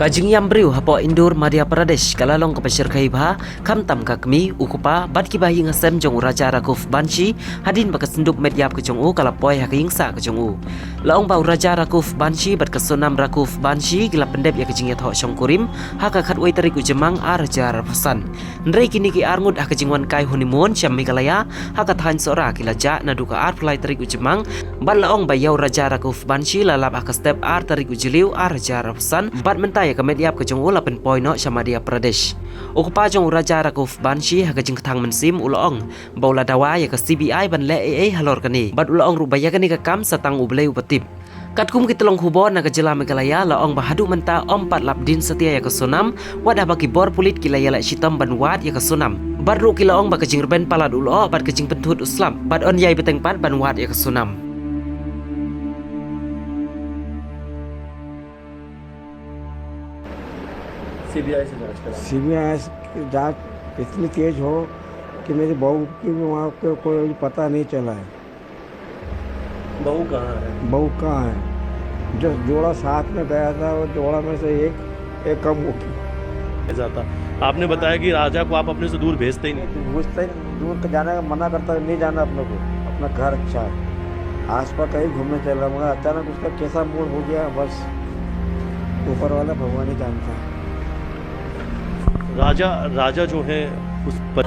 Kajing Yambriu hapo Indur Madhya Pradesh kalalong kapasir kaibha kam tam kakmi ukupa bat kibahi ngasem jong Raja Rakuf Banshi hadin bakasendup medyap ke jongu kalapoy hakingsa ke jongu. Laong bau Raja Rakuf Banshi bat kasonam Rakuf Banshi gila pendep ya kejing yathok syongkurim haka khat wei tarik ujemang a Raja Rafasan. Ndrei kini ki arngut hakajingwan kai honeymoon syam Meghalaya haka than sora kilaja naduka ar plai tarik ujemang bat laong bayau Raja Rakuf Banshi lalap haka step ar tarik ujeliu a Raja Rafasan bat mentai ke mediap ke jong ula pen poino Madhya Pradesh. Ukupa jong Raja Rakuf Banshi haka jing thang mensim ulong baula dawa ya ke CBI ban le halor kani bat ulong rubaya kani ke kam satang ubleu batip. Katkum kitolong hubon na kejela Meghalaya laong bahadu menta ompat labdin setia ya ke sonam wadah bagi bor pulit kilaya la shitam ban wad ya ke sonam. Badru kilaong ba kejing reben palad ulo bat kejing pentut uslam bat on yai beteng pat ban wad ya ke sonam. CBI से जांच करा। सीबीआई की जांच इतनी तेज हो कि मेरी बहू की वहाँ पे कोई पता नहीं चला है। बहू कहाँ है? बहू कहाँ है? जो जोड़ा साथ में गया था वो जोड़ा में से एक कम हो गया जाता। आपने बताया कि राजा को आप अपने से दूर भेजते ही नहीं। घुसते दूर जाने का मना करता नहीं जाना अपने को, अपना घर अच्छा है, आस पास कहीं घूमने चल रहा, मगर अचानक उसका कैसा मूड हो गया बस ऊपर वाला भगवान ही जानता है। राजा जो है उस पर